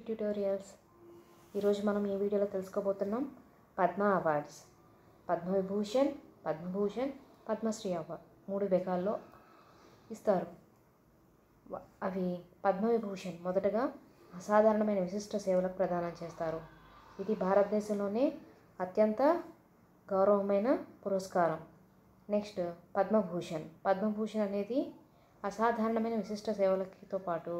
Tutorials. ఈరోజు మనం ఈ వీడియోలో తెలుసుకోబోతున్నాం పద్మ అవార్డ్స్. పద్మవిభూషణ్, పద్మభూషణ్, పద్మశ్రీ అవార్డ్ 3 రకాల్లో ఇస్తారు. అవి పద్మవిభూషణ్ మొదటగా అసాధారణమైన విశిష్ట సేవలకు ప్రదానం చేస్తారు. ఇది భారతదేశంలోనే అత్యంత గౌరవమైన పురస్కారం. నెక్స్ట్ పద్మభూషణ్. పద్మభూషణ్ అనేది అసాధారణమైన విశిష్ట సేవలతో పాటు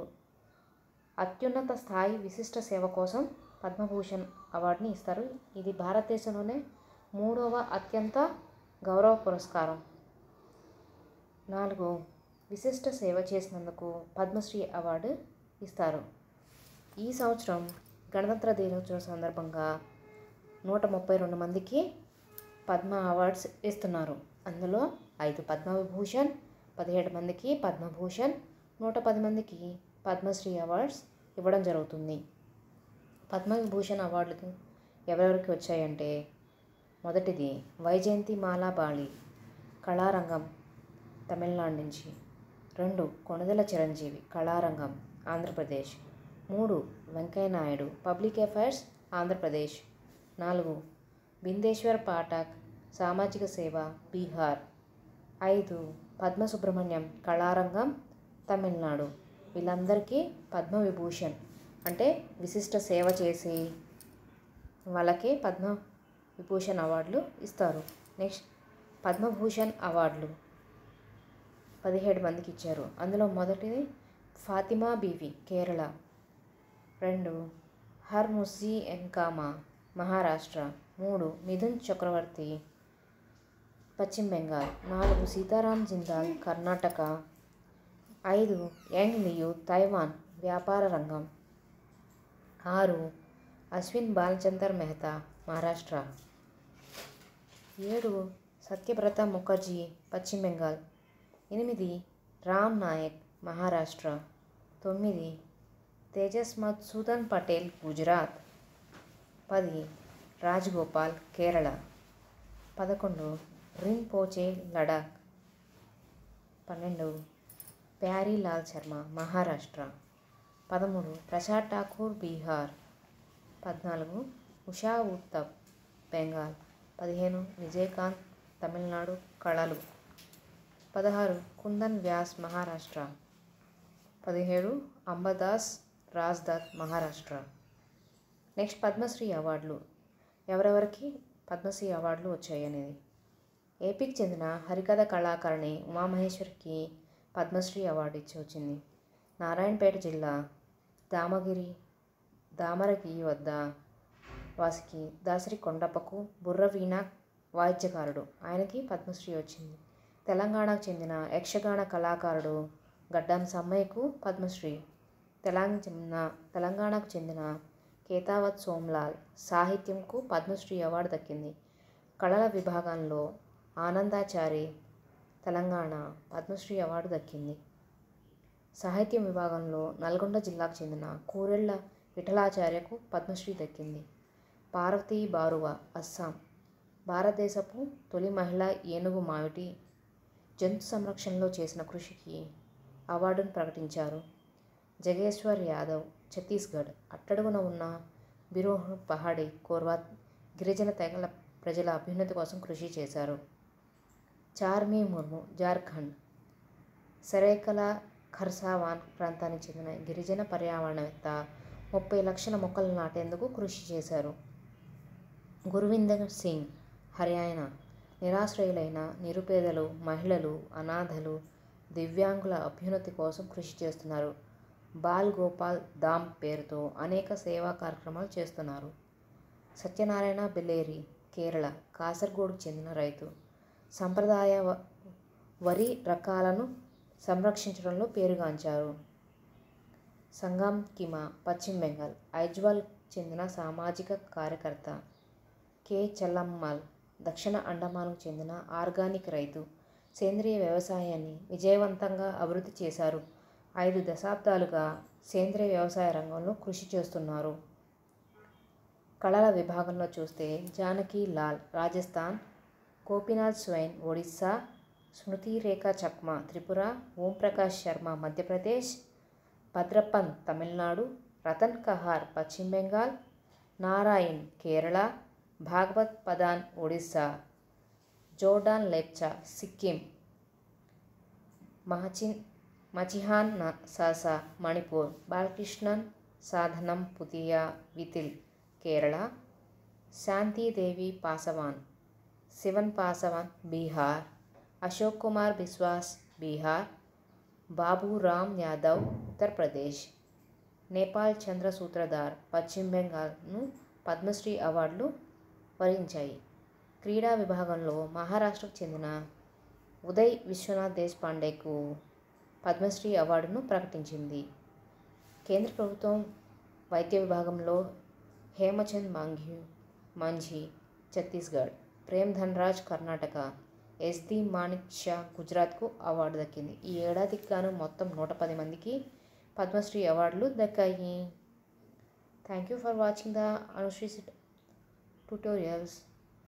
అత్యున్నత స్థాయి విశిష్ట సేవ కోసం పద్మభూషణ్ అవార్డుని ఇస్తారు. ఇది భారతదేశంలోనే 3వ అత్యంత గౌరవ పురస్కారం. 4 విశిష్ట సేవ చేసినందుకు పద్మశ్రీ అవార్డు ఇస్తారు. ఈ సంవత్సరం గణతంత్ర దినోత్సవం సందర్భంగా 132 మందికి పద్మ అవార్డ్స్ ఇస్తున్నారు. అందులో 5 పద్మవిభూషణ్, 17 మందికి పద్మభూషణ్, 110 మందికి పద్మశ్రీ అవార్డ్స్ ఇవ్వడం జరుగుతుంది. పద్మవిభూషణ్ అవార్డులు ఎవరెవరికి వచ్చాయంటే, మొదటిది వైజయంతి మాలా బాలి, కళారంగం, తమిళనాడు నుంచి. 2 కొణిదెల చిరంజీవి, కళారంగం, ఆంధ్రప్రదేశ్. 3 Venkaiah Naidu, public affairs, Andhra Pradesh. 4 బిందేశ్వర్ పాఠక్, సామాజిక సేవ, బీహార్. 5 పద్మసుబ్రహ్మణ్యం, కళారంగం, తమిళనాడు. వీళ్ళందరికీ పద్మవిభూషణ్ అంటే విశిష్ట సేవ చేసి వాళ్ళకి పద్మవిభూషణ్ అవార్డులు ఇస్తారు. నెక్స్ట్ పద్మభూషణ్ అవార్డులు 17 మందికి ఇచ్చారు. అందులో మొదటిది ఫాతిమా బీవి, కేరళ. 2 హర్ ముస్జీ ఎన్కామా, మహారాష్ట్ర. 3 మిథున్ చక్రవర్తి, పశ్చిమ Bengal. 4 Sitaram Jindal, Karnataka. 5 young Liu, Taiwan, వ్యాపార రంగం. 6 అశ్విన్ బాలచందర్ మెహతా, మహారాష్ట్ర. 7 సత్యవ్రత ముఖర్జీ, పశ్చిమ బెంగాల్. 8 రామ్ నాయక్, మహారాష్ట్ర. 9 తేజస్ మధుసూదన్ పటేల్, గుజరాత్. 10 రాజగోపాల్, కేరళ. 11 రింపోచే, లడాక్. 12 ప్యారీ లాల్ శర్మ, మహారాష్ట్ర. 13 ప్రసాద్ ఠాకూర్, బీహార్. 14 ఉషా ఉత్తప్, బెంగాల్. 15 విజయకాంత్, తమిళనాడు, కళలు. 16 కుందన్ వ్యాస్, మహారాష్ట్ర. 17 అంబదాస్ రాజ్దత్, మహారాష్ట్ర. నెక్స్ట్ పద్మశ్రీ అవార్డులు ఎవరెవరికి పద్మశ్రీ అవార్డులు వచ్చాయి అనేది. ఏపీకి చెందిన హరికథ కళాకారిణి ఉమామహేశ్వరికి పద్మశ్రీ అవార్డు ఇచ్చి వచ్చింది. నారాయణపేట జిల్లా దామరగిరి వద్ద వాసికి దాసరి కొండప్పకు బుర్రవీణ వాయిద్యకారుడు, ఆయనకి పద్మశ్రీ వచ్చింది. తెలంగాణకు చెందిన యక్షగాన కళాకారుడు గడ్డం సమ్మయ్యకు పద్మశ్రీ. తెలంగాణకు చెందిన కేతావత్ సోమ్లాల్ సాహిత్యంకు పద్మశ్రీ అవార్డు దక్కింది. కళల విభాగంలో ఆనందాచారి, తెలంగాణ, పద్మశ్రీ అవార్డు దక్కింది. సాహిత్యం విభాగంలో నల్గొండ జిల్లాకు చెందిన కూరెళ్ల విఠలాచార్యకు పద్మశ్రీ దక్కింది. పార్వతీ బారువ, అస్సాం, భారతదేశపు తొలి మహిళా ఏనుగు మావిటి జంతు సంరక్షణలో చేసిన కృషికి అవార్డును ప్రకటించారు. జగేశ్వర్ యాదవ్, ఛత్తీస్గఢ్, అట్టడుగున ఉన్న బిరోహ్ పహాడీ కోర్వాత్ గిరిజన తెగల ప్రజల అభ్యున్నతి కోసం కృషి చేశారు. చార్మి ముర్ము, జార్ఖండ్, సరైకల ఖర్సావాన్ ప్రాంతానికి చెందిన గిరిజన పర్యావరణవేత్త 30 లక్షల మొక్కలు నాటేందుకు కృషి చేశారు. గుర్విందర్ సింగ్, హర్యానా, నిరాశ్రయులైన నిరుపేదలు, మహిళలు, అనాథలు, దివ్యాంగుల అభ్యున్నతి కోసం కృషి చేస్తున్నారు. బాల్ గోపాల్ ధామ్ పేరుతో అనేక సేవా కార్యక్రమాలు చేస్తున్నారు. సత్యనారాయణ బెల్లేరి, కేరళ, కాసర్గోడ్కు చెందిన రైతు. సంప్రదాయ వరి రకాలను సంరక్షించడంలో పేరుగాంచారు. సంగమ్ కిమా, పశ్చిమ బెంగాల్, ఐజ్వాల్కు చెందిన సామాజిక కార్యకర్త. కె చల్లమ్మల్, దక్షిణ అండమాన్కు చెందిన ఆర్గానిక్ రైతు. సేంద్రియ వ్యవసాయాన్ని విజయవంతంగా అభివృద్ధి చేశారు. 5 దశాబ్దాలుగా సేంద్రియ వ్యవసాయ రంగంలో కృషి చేస్తున్నారు. కళల విభాగంలో చూస్తే జానకి లాల్, రాజస్థాన్, గోపీనాథ్ స్వైన్, ఒడిస్సా, స్మృతి రేఖా చక్మా, త్రిపుర, ఓంప్రకాష్ శర్మ, మధ్యప్రదేశ్, భద్రప్పన్, తమిళనాడు, రతన్ కహార్ పశ్చిమ బెంగాల్, నారాయణ్ కేరళ, భాగవత్ పదాన్ ఒడిస్సా, జోర్డాన్ లెప్చా సిక్కిం, మచిహాన్ సాసా మణిపూర్, బాలకృష్ణన్ సాధనం పుతియా వితిల్ కేరళ, శాంతిదేవి పాసవాన్ శివన్ పాసవాన్ బీహార్, అశోక్ కుమార్ బిశ్వాస్ బీహార్, బాబు రామ్ యాదవ్ ఉత్తరప్రదేశ్, నేపాల్ చంద్ర సూత్రధార్ పశ్చిమ బెంగాల్ను పద్మశ్రీ అవార్డులు వరించాయి. క్రీడా విభాగంలో మహారాష్ట్రకు చెందిన ఉదయ్ విశ్వనాథ్ దేశ్పాండేకు పద్మశ్రీ అవార్డును ప్రకటించింది. కేంద్ర ప్రభుత్వం వైద్య విభాగంలో హేమచంద్ మాంఝీ ఛత్తీస్గఢ్, ప్రేమ్ ధన్రాజ్ కర్ణాటక, ఎస్ది మాణిక్ షా గుజరాత్కు అవార్డు దక్కింది. ఈ ఏడాదికి గాను మొత్తం 110 మందికి పద్మశ్రీ అవార్డులు దక్కాయి. Thank you for watching the Anusree tutorials.